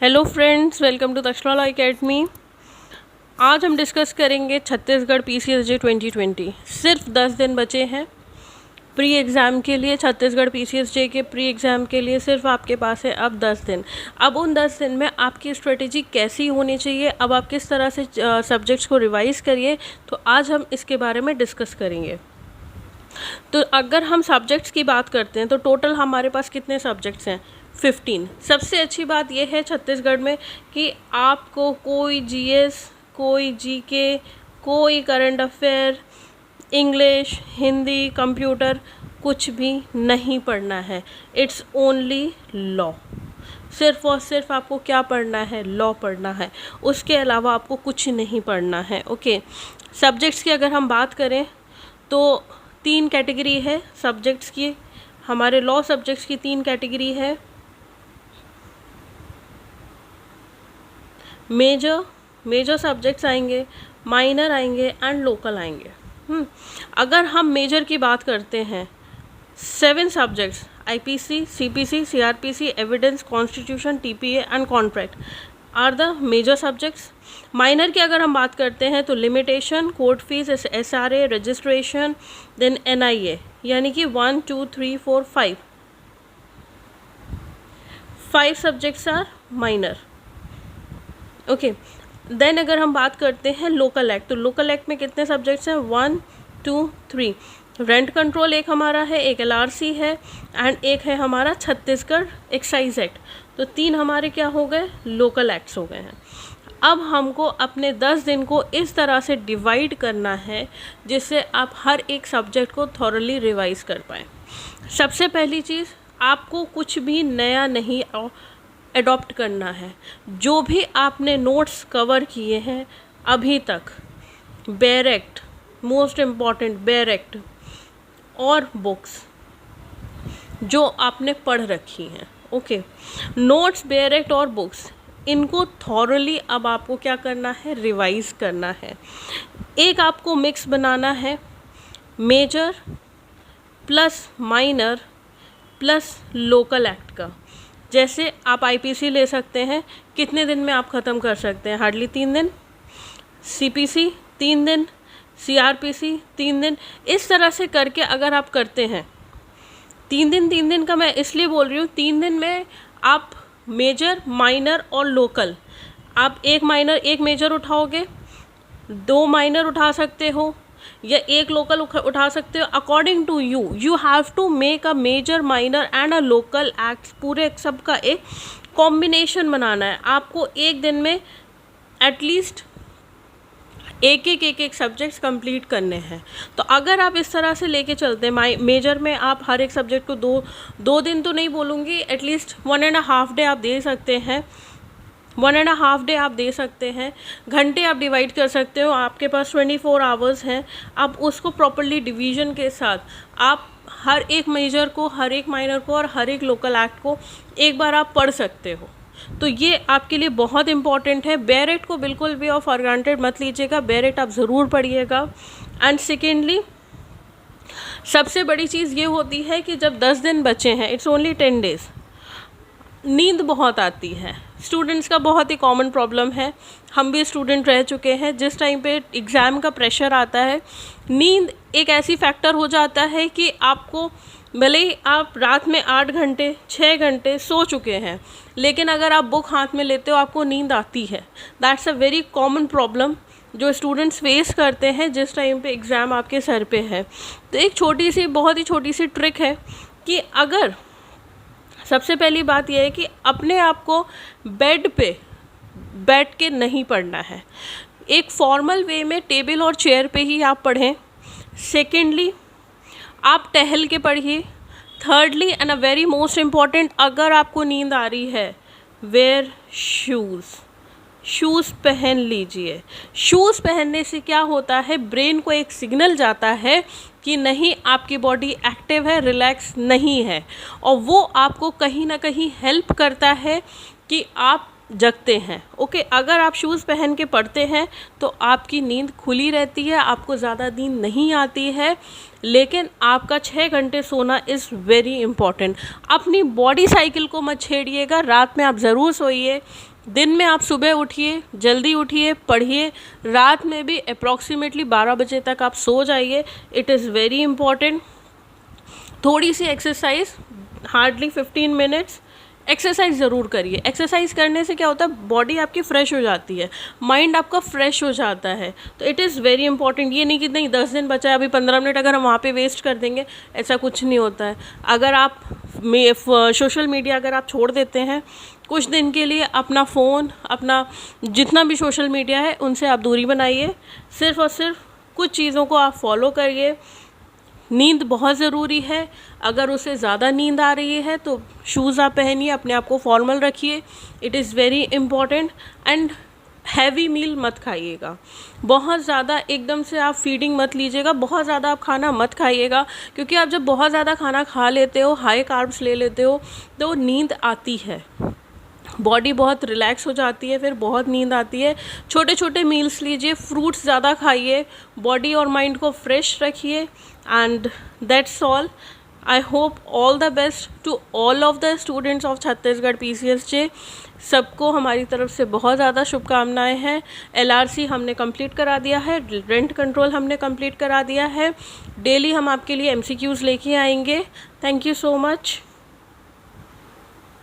Hello friends, welcome to Takshala law academy. आज हम discuss करेंगे छत्तीसगढ़ PCSJ 2020। सिर्फ 10 दिन बचे हैं प्री एग्ज़ाम के लिए। छत्तीसगढ़ PCSJ के प्री एग्ज़ाम के लिए सिर्फ आपके पास है अब 10 दिन। अब उन 10 दिन में आपकी स्ट्रेटेजी कैसी होनी चाहिए, अब आप किस तरह से सब्जेक्ट्स को रिवाइज़ करिए, तो आज हम इसके बारे में डिस्कस करेंगे। तो अगर हम सब्जेक्ट्स की बात करते हैं तो टोटल हमारे पास कितने सब्जेक्ट्स हैं? 15। सबसे अच्छी बात यह है छत्तीसगढ़ में कि आपको कोई GS, कोई GK, कोई current affair, English, Hindi, computer कुछ भी नहीं पढ़ना है। It's only law. सिर्फ और सिर्फ आपको क्या पढ़ना है? लॉ पढ़ना है। उसके अलावा आपको कुछ नहीं पढ़ना है। ओके, सब्जेक्ट्स की अगर हम बात करें तो 3 कैटेगरी है सब्जेक्ट्स की। हमारे लॉ सब्जेक्ट्स की 3 कैटेगरी है। मेजर सब्जेक्ट्स आएंगे, माइनर आएंगे एंड लोकल आएंगे। अगर हम मेजर की बात करते हैं, 7 subjects IPC, CPC, CRPC, evidence, constitution, TPA and contract are the major subjects. Minor की अगर हम बात करते हैं तो limitation, court fees, SRA, registration, then NIA, यानी कि 1 2 3 4 5 subjects are minor. Okay, then अगर हम बात करते हैं लोकल एक्ट, तो लोकल एक्ट में कितने सब्जेक्ट्स हैं? 1 2 3। रेंट कंट्रोल एक हमारा है, एक LRC है एंड एक है हमारा छत्तीसगढ़ एक्साइज एक्ट। तो 3 हमारे क्या हो गए? लोकल एक्ट्स हो गए हैं। अब हमको अपने 10 दिन को इस तरह से डिवाइड करना है जिससे आप हर एक सब्जेक्ट को थॉरली रिवाइज कर पाएँ। सबसे पहली चीज़, आपको कुछ भी नया नहीं अडॉप्ट करना है। जो भी आपने नोट्स कवर किए हैं अभी तक, bare act, most important bare act और बुक्स जो आपने पढ़ रखी हैं, ओके, नोट्स, बेयर एक्ट और बुक्स, इनको थॉरली अब आपको क्या करना है? रिवाइज करना है। एक आपको मिक्स बनाना है, major plus minor plus local act का। जैसे आप IPC ले सकते हैं, कितने दिन में आप ख़त्म कर सकते हैं? हार्डली 3 दिन। CPC 3 दिन, CRPC 3 दिन। इस तरह से करके अगर आप करते हैं 3 दिन का मैं इसलिए बोल रही हूँ, 3 दिन में आप मेजर, माइनर और लोकल, आप एक मेजर उठाओगे, 2 माइनर उठा सकते हो या 1 लोकल उठा सकते हो। According to you have to make a major, minor and a local act. पूरे सब का एक कॉम्बिनेशन बनाना है। आपको एक दिन में एटलीस्ट एक सब्जेक्ट्स कंप्लीट करने हैं। तो अगर आप इस तरह से लेके चलते हैं, मेजर में आप हर एक सब्जेक्ट को दो दिन तो नहीं बोलूँगी, एटलीस्ट 1.5 डे आप दे सकते हैं। 1.5 डे आप दे सकते हैं। घंटे आप डिवाइड कर सकते हो, आपके पास 24 आवर्स हैं। आप उसको प्रॉपरली डिवीजन के साथ आप हर एक मेजर को, हर एक माइनर को और हर एक लोकल एक्ट को एक बार आप पढ़ सकते हो। तो ये आपके लिए बहुत इंपॉर्टेंट है। बेयर एक्ट को बिल्कुल भी ऑफ फॉर ग्रांटेड मत लीजिएगा, बेयर एक्ट आप ज़रूर पढ़िएगा। एंड सेकेंडली, सबसे बड़ी चीज़ ये होती है कि जब 10 दिन बचे हैं, इट्स ओनली 10 डेज़, नींद बहुत आती है। स्टूडेंट्स का बहुत ही कॉमन प्रॉब्लम है, हम भी स्टूडेंट रह चुके हैं। जिस टाइम पे एग्ज़ाम का प्रेशर आता है, नींद एक ऐसी फैक्टर हो जाता है कि आपको भले ही आप रात में 8 घंटे 6 घंटे सो चुके हैं, लेकिन अगर आप बुक हाथ में लेते हो आपको नींद आती है। That's a very common problem जो स्टूडेंट्स फेस करते हैं जिस टाइम पे एग्ज़ाम आपके सर पे है। तो एक छोटी सी, बहुत ही छोटी सी ट्रिक है कि अगर, सबसे पहली बात यह है कि अपने आप को बेड पे बैठ के नहीं पढ़ना है। एक फॉर्मल वे में टेबल और चेयर पे ही आप पढ़ें। सेकेंडली, आप टहल के पढ़िए। Thirdly and a very most important, अगर आपको नींद आ रही है, वेयर शूज़ पहन लीजिए। शूज़ पहनने से क्या होता है? ब्रेन को एक सिग्नल जाता है कि नहीं, आपकी बॉडी एक्टिव है, रिलैक्स नहीं है, और वो आपको कहीं ना कहीं हेल्प करता है कि आप जगते हैं। ओके, अगर आप शूज़ पहन के पढ़ते हैं तो आपकी नींद खुली रहती है, आपको ज़्यादा नींद नहीं आती है, लेकिन आपका 6 घंटे सोना इज़ वेरी इम्पॉर्टेंट। अपनी बॉडी साइकिल को मत छेड़िएगा, रात में आप ज़रूर सोइए, दिन में आप सुबह उठिए, जल्दी उठिए, पढ़िए, रात में भी अप्रॉक्सीमेटली 12 बजे तक आप सो जाइए। It is very important. थोड़ी सी एक्सरसाइज, हार्डली 15 मिनट्स एक्सरसाइज ज़रूर करिए। एक्सरसाइज करने से क्या होता है, बॉडी आपकी फ्रेश हो जाती है, माइंड आपका फ्रेश हो जाता है। तो इट इज़ वेरी इंपॉर्टेंट। ये नहीं कि नहीं 10 दिन बचा है, अभी 15 मिनट अगर हम वहाँ पे वेस्ट कर देंगे, ऐसा कुछ नहीं होता है। अगर आप सोशल मीडिया अगर आप छोड़ देते हैं कुछ दिन के लिए, अपना फ़ोन, अपना जितना भी सोशल मीडिया है उनसे आप दूरी बनाइए, सिर्फ़ और सिर्फ कुछ चीज़ों को आप फॉलो करिए। नींद बहुत ज़रूरी है, अगर उसे ज़्यादा नींद आ रही है तो शूज़ आप पहनिए, अपने आप को फॉर्मल रखिए, it is very important. And heavy meal मत खाइएगा, बहुत ज़्यादा एकदम से आप फीडिंग मत लीजिएगा, बहुत ज़्यादा आप खाना मत खाइएगा, क्योंकि आप जब बहुत ज़्यादा खाना खा लेते हो, हाई कार्ब्स ले लेते हो, तो नींद आती है, बॉडी बहुत रिलैक्स हो जाती है, फिर बहुत नींद आती है। छोटे छोटे मील्स लीजिए, फ्रूट्स ज़्यादा खाइए, बॉडी और माइंड को फ्रेश रखिए। And that's all. I hope all the best to all of the students of Chhattisgarh PCSJ। सबको हमारी तरफ से बहुत ज़्यादा शुभकामनाएं हैं। LRC हमने कंप्लीट करा दिया है, रेंट कंट्रोल हमने कंप्लीट करा दिया है, डेली हम आपके लिए MCQs लेके आएंगे। Thank you so much.